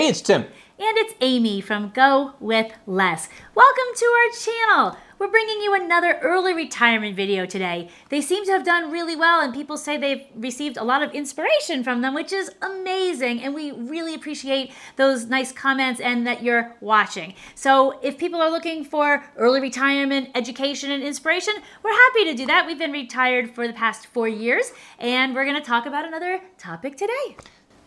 Hey, it's Tim. And it's Amy from GoWithLess. Welcome to our channel. We're bringing you another early retirement video today. They seem to have done really well, and people say they've received a lot of inspiration from them, which is amazing. And we really appreciate those nice comments and that you're watching. So if people are looking for early retirement education and inspiration, we're happy to do that. We've been retired for the past 4 years, and we're going to talk about another topic today.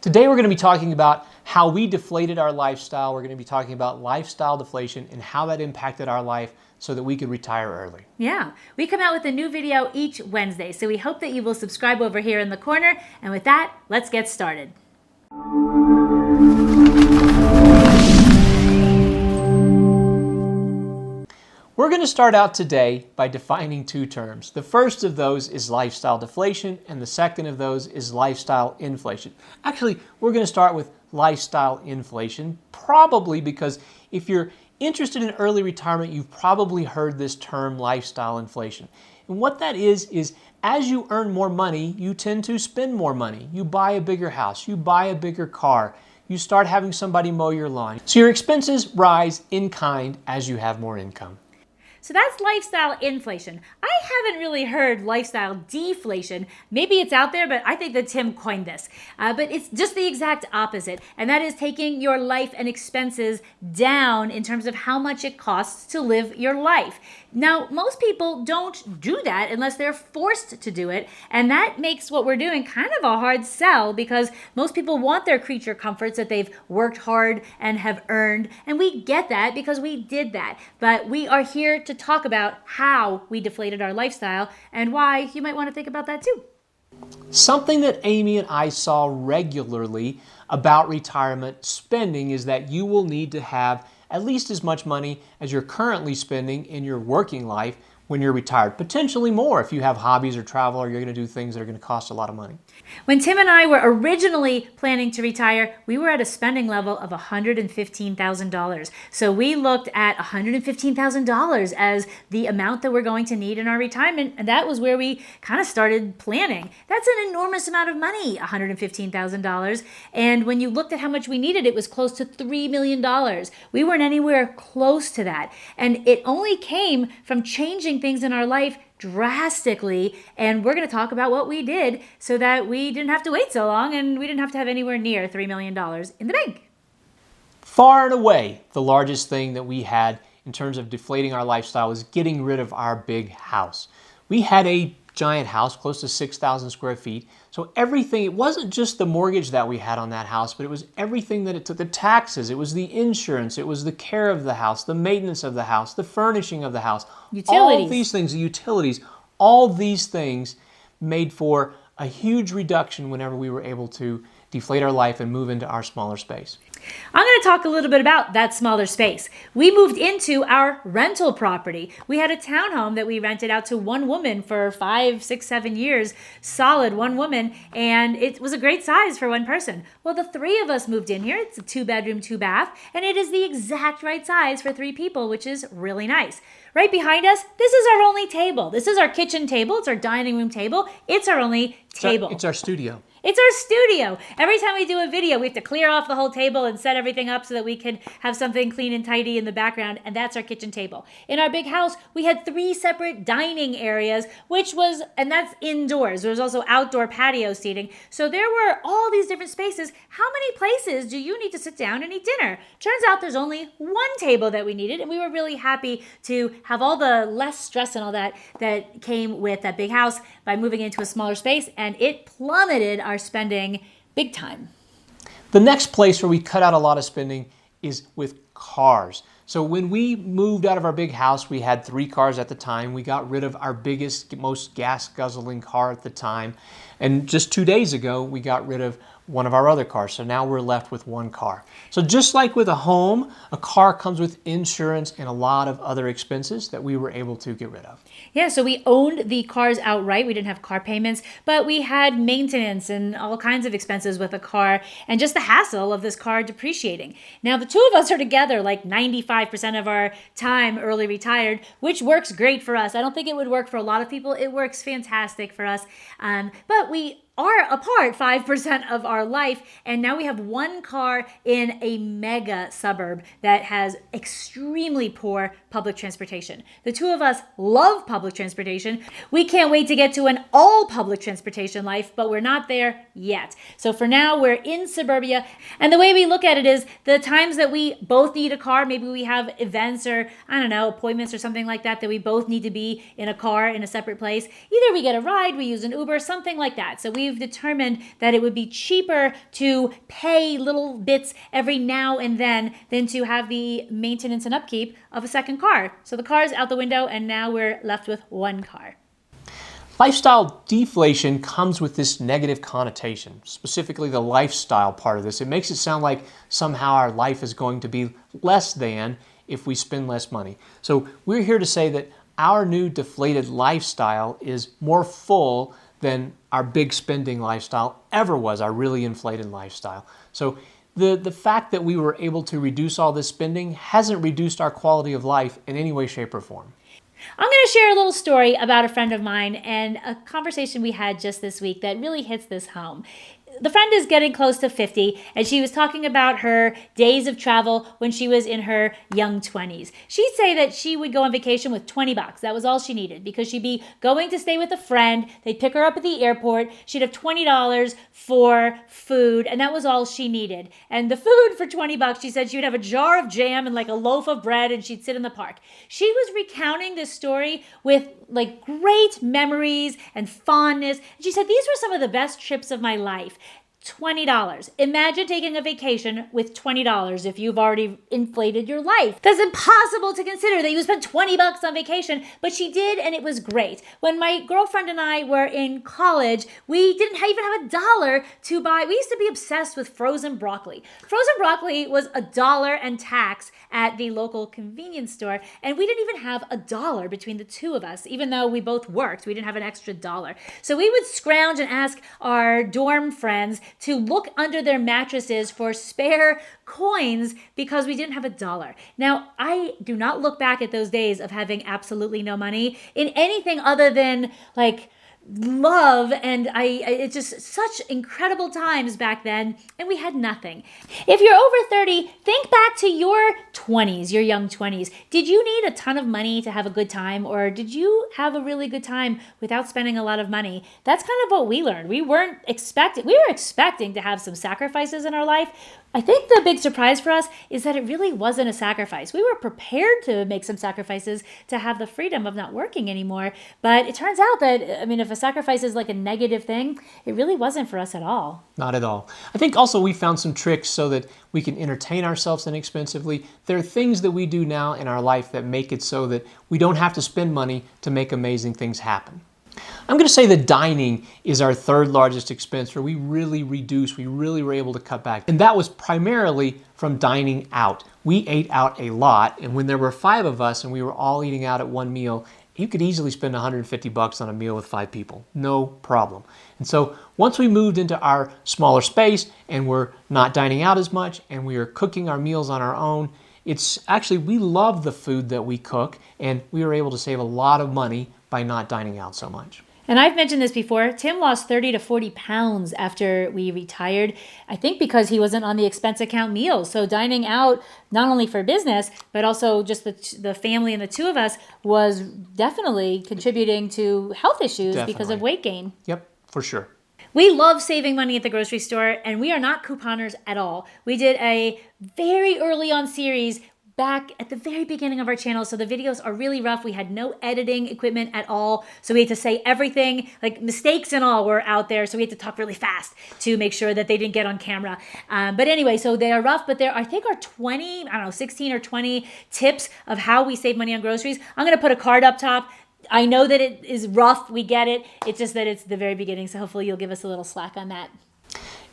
Today we're going to be talking about how we deflated our lifestyle. We're going to be talking about lifestyle deflation and how that impacted our life so that we could retire early. Yeah, we come out with a new video each Wednesday, so we hope that you will subscribe over here in the corner. And with that, let's get started. We're going to start out today by defining two terms. The first of those is lifestyle deflation, and the second of those is lifestyle inflation. Actually, we're going to start with lifestyle inflation, probably because if you're interested in early retirement, you've probably heard this term lifestyle inflation. And what that is as you earn more money, you tend to spend more money. You buy a bigger house, you buy a bigger car, you start having somebody mow your lawn. So your expenses rise in kind as you have more income. So that's lifestyle inflation. I haven't really heard lifestyle deflation. Maybe it's out there, but I think that Tim coined this. But it's just the exact opposite, and that is taking your life and expenses down in terms of how much it costs to live your life. Now, most people don't do that unless they're forced to do it, and that makes what we're doing kind of a hard sell because most people want their creature comforts that they've worked hard and have earned, and we get that because we did that. But we are here to talk about how we deflated our lifestyle and why you might want to think about that too. Something that Amy and I saw regularly about retirement spending is that you will need to have at least as much money as you're currently spending in your working life when you're retired. Potentially more if you have hobbies or travel or you're going to do things that are going to cost a lot of money. When Tim and I were originally planning to retire, we were at a spending level of $115,000. So we looked at $115,000 as the amount that we're going to need in our retirement, and that was where we kind of started planning. That's an enormous amount of money, $115,000. And when you looked at how much we needed, it was close to $3 million. We weren't anywhere close to that. And it only came from changing things in our life drastically, and we're going to talk about what we did so that we didn't have to wait so long and we didn't have to have anywhere near $3 million in the bank. Far and away, the largest thing that we had in terms of deflating our lifestyle was getting rid of our big house. We had a giant house, close to 6,000 square feet. So everything, it wasn't just the mortgage that we had on that house, but it was everything that it took, the taxes, it was the insurance, it was the care of the house, the maintenance of the house, the furnishing of the house. Utilities. All these things, the utilities, all these things made for a huge reduction whenever we were able to deflate our life and move into our smaller space. I'm going to talk a little bit about that smaller space. We moved into our rental property. We had a townhome that we rented out to one woman for 5, 6, 7 years, solid one woman, and it was a great size for one person. Well, the three of us moved in here. It's a 2-bedroom, 2-bath, and it is the exact right size for 3 people, which is really nice. Right behind us, this is our only table. This is our kitchen table. It's our dining room table. It's our only table. It's our studio. It's our studio. Every time we do a video, we have to clear off the whole table and set everything up so that we can have something clean and tidy in the background, and that's our kitchen table. In our big house, we had 3 separate dining areas, and that's indoors. There was also outdoor patio seating. So there were all these different spaces. How many places do you need to sit down and eat dinner? Turns out there's only one table that we needed, and we were really happy to have all the less stress and all that came with that big house by moving into a smaller space, and it plummeted our spending big time. The next place where we cut out a lot of spending is with cars. So when we moved out of our big house, we had 3 cars at the time. We got rid of our biggest, most gas-guzzling car at the time. And just 2 days ago, we got rid of one of our other cars. So now we're left with 1 car. So just like with a home, a car comes with insurance and a lot of other expenses that we were able to get rid of. Yeah, so we owned the cars outright. We didn't have car payments, but we had maintenance and all kinds of expenses with a car and just the hassle of this car depreciating. Now, the two of us are together like 95% of our time early retired, which works great for us. I don't think it would work for a lot of people. It works fantastic for us. But we are apart 5% of our life. And now we have one car in a mega suburb that has extremely poor public transportation. The two of us love public transportation. We can't wait to get to an all public transportation life, but we're not there yet. So for now, we're in suburbia. And the way we look at it is the times that we both need a car, maybe we have events or, I don't know, appointments or something like that we both need to be in a car in a separate place. Either we get a ride, we use an Uber, something like that. So we've determined that it would be cheaper to pay little bits every now and then than to have the maintenance and upkeep of a second car. So the car's out the window and now we're left with one car. Lifestyle deflation comes with this negative connotation, specifically the lifestyle part of this. It makes it sound like somehow our life is going to be less than if we spend less money. So we're here to say that our new deflated lifestyle is more full than our big spending lifestyle ever was, our really inflated lifestyle. So the fact that we were able to reduce all this spending hasn't reduced our quality of life in any way, shape, or form. I'm going to share a little story about a friend of mine and a conversation we had just this week that really hits this home. The friend is getting close to 50, and she was talking about her days of travel when she was in her young 20s. She'd say that she would go on vacation with $20. That was all she needed because she'd be going to stay with a friend. They'd pick her up at the airport. She'd have $20 for food, and that was all she needed. And the food for $20, she said she would have a jar of jam and like a loaf of bread, and she'd sit in the park. She was recounting this story with like great memories and fondness. And she said, these were some of the best trips of my life. $20. Imagine taking a vacation with $20 if you've already inflated your life. That's impossible to consider that you spent $20 on vacation, but she did, and it was great. When my girlfriend and I were in college, we didn't even have a dollar to buy. We used to be obsessed with frozen broccoli. Frozen broccoli was $1 and tax at the local convenience store, and we didn't even have a dollar between the two of us, even though we both worked. We didn't have an extra dollar. So we would scrounge and ask our dorm friends to look under their mattresses for spare coins because we didn't have a dollar. Now, I do not look back at those days of having absolutely no money in anything other than like love, and it's just such incredible times back then, and we had nothing. If you're over 30, think back to your 20s, your young 20s. Did you need a ton of money to have a good time, or did you have a really good time without spending a lot of money? That's kind of what we learned. We were expecting to have some sacrifices in our life. I think the big surprise for us is that it really wasn't a sacrifice. We were prepared to make some sacrifices to have the freedom of not working anymore. But it turns out that, I mean, if a sacrifice is like a negative thing, it really wasn't for us at all. Not at all. I think also we found some tricks so that we can entertain ourselves inexpensively. There are things that we do now in our life that make it so that we don't have to spend money to make amazing things happen. I'm going to say that dining is our third largest expense where we really were able to cut back. And that was primarily from dining out. We ate out a lot, and when there were 5 of us and we were all eating out at one meal, you could easily spend $150 on a meal with 5 people. No problem. And so once we moved into our smaller space and we're not dining out as much and we are cooking our meals on our own, it's actually, we love the food that we cook, and we were able to save a lot of money by not dining out so much. And I've mentioned this before, Tim lost 30 to 40 pounds after we retired, I think because he wasn't on the expense account meals. So dining out, not only for business, but also just the family and the two of us was definitely contributing to health issues because of weight gain. Yep, for sure. We love saving money at the grocery store, and we are not couponers at all. We did a very early on series back at the very beginning of our channel, so the videos are really rough. We had no editing equipment at all, so we had to say everything, like mistakes and all were out there, so we had to talk really fast to make sure that they didn't get on camera. But anyway, so they are rough, but there I think are 16 or 20 tips of how we save money on groceries. I'm going to put a card up top. I know that it is rough, we get it. It's just that it's the very beginning, so hopefully you'll give us a little slack on that.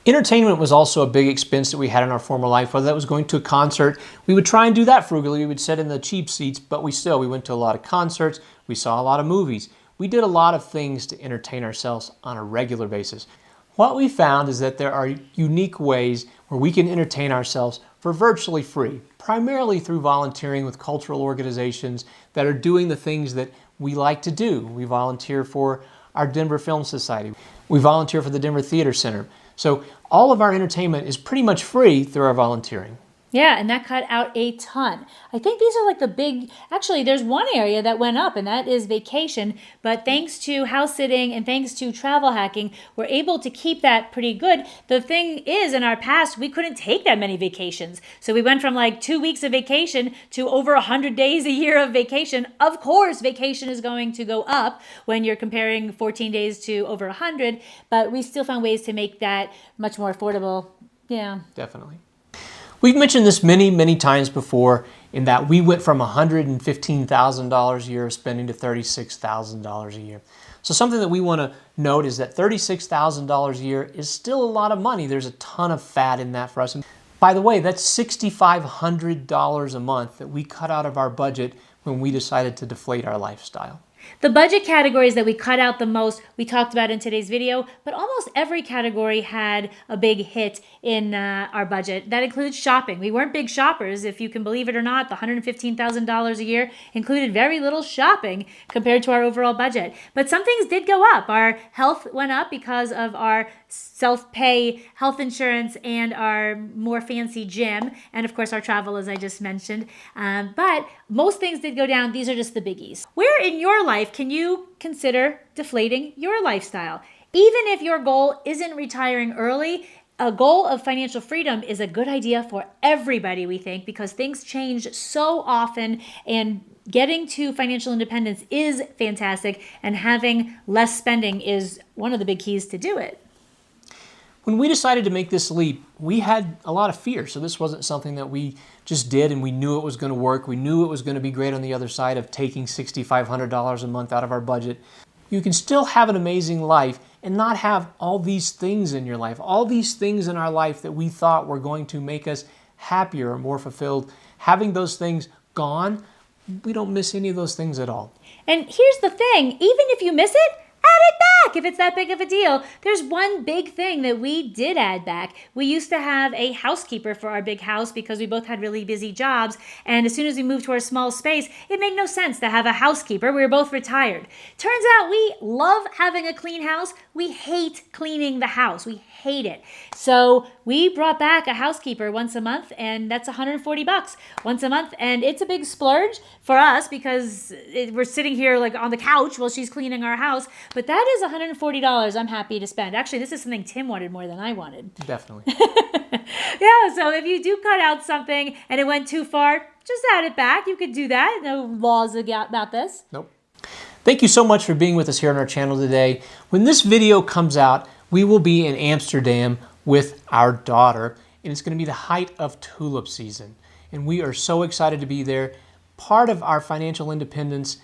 Entertainment was also a big expense that we had in our former life, whether that was going to a concert. We would try and do that frugally. We would sit in the cheap seats, but we went to a lot of concerts. We saw a lot of movies. We did a lot of things to entertain ourselves on a regular basis. What we found is that there are unique ways where we can entertain ourselves for virtually free, primarily through volunteering with cultural organizations that are doing the things that we like to do. We volunteer for our Denver Film Society. We volunteer for the Denver Theater Center. So all of our entertainment is pretty much free through our volunteering. Yeah, and that cut out a ton. I think these are like the big, actually there's one area that went up, and that is vacation. But thanks to house sitting and thanks to travel hacking, we're able to keep that pretty good. The thing is, in our past, we couldn't take that many vacations. So we went from like 2 weeks of vacation to over 100 days a year of vacation. Of course, vacation is going to go up when you're comparing 14 days to over 100, but we still found ways to make that much more affordable. Yeah. Definitely. We've mentioned this many, many times before in that we went from $115,000 a year of spending to $36,000 a year. So something that we want to note is that $36,000 a year is still a lot of money. There's a ton of fat in that for us. And by the way, that's $6,500 a month that we cut out of our budget when we decided to deflate our lifestyle. The budget categories that we cut out the most, we talked about in today's video, but almost every category had a big hit in our budget. That includes shopping. We weren't big shoppers. If you can believe it or not, the $115,000 a year included very little shopping compared to our overall budget. But some things did go up. Our health went up because of our self-pay health insurance and our more fancy gym, and of course our travel, as I just mentioned. But most things did go down. These are just the biggies. Where in your life can you consider deflating your lifestyle? Even if your goal isn't retiring early, a goal of financial freedom is a good idea for everybody, we think, because things change so often, and getting to financial independence is fantastic, and having less spending is one of the big keys to do it. When we decided to make this leap, we had a lot of fear. So this wasn't something that we just did and we knew it was going to work. We knew it was going to be great on the other side of taking $6,500 a month out of our budget. You can still have an amazing life and not have all these things in your life, all these things in our life that we thought were going to make us happier or more fulfilled. Having those things gone, we don't miss any of those things at all. And here's the thing, even if you miss it, add it back if it's that big of a deal. There's one big thing that we did add back. We used to have a housekeeper for our big house because we both had really busy jobs. And as soon as we moved to our small space, it made no sense to have a housekeeper. We were both retired. Turns out we love having a clean house. We hate cleaning the house. We hate it. So we brought back a housekeeper once a month, and that's $140 once a month. And it's a big splurge for us because we're sitting here like on the couch while she's cleaning our house. But that is $140 I'm happy to spend. Actually, this is something Tim wanted more than I wanted. Definitely. Yeah, so if you do cut out something and it went too far, just add it back. You could do that. No laws about this. Nope. Thank you so much for being with us here on our channel today. When this video comes out, we will be in Amsterdam with our daughter, and it's going to be the height of tulip season. And we are so excited to be there. Part of our financial independence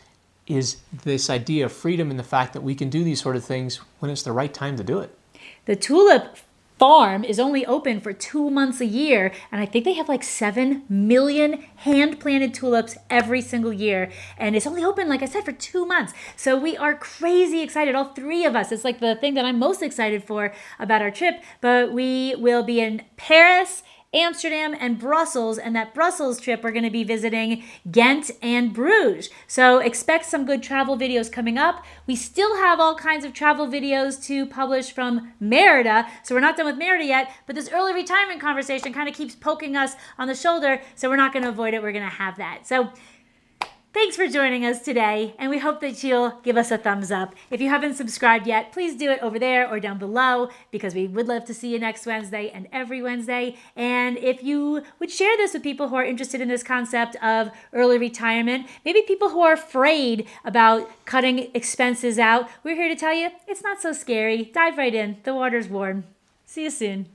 is this idea of freedom and the fact that we can do these sort of things when it's the right time to do it. The tulip farm is only open for 2 months a year, and I think they have like 7 million hand-planted tulips every single year, and it's only open, like I said, for 2 months. So we are crazy excited, all three of us. It's like the thing that I'm most excited for about our trip, but we will be in Paris, Amsterdam, and Brussels, and that Brussels trip we're going to be visiting Ghent and Bruges. So expect some good travel videos coming up. We still have all kinds of travel videos to publish from Merida, so we're not done with Merida yet, but this early retirement conversation kind of keeps poking us on the shoulder, so we're not going to avoid it. We're going to have that. So thanks for joining us today, and we hope that you'll give us a thumbs up. If you haven't subscribed yet, please do it over there or down below, because we would love to see you next Wednesday and every Wednesday. And if you would share this with people who are interested in this concept of early retirement, maybe people who are afraid about cutting expenses out, we're here to tell you it's not so scary. Dive right in. The water's warm. See you soon.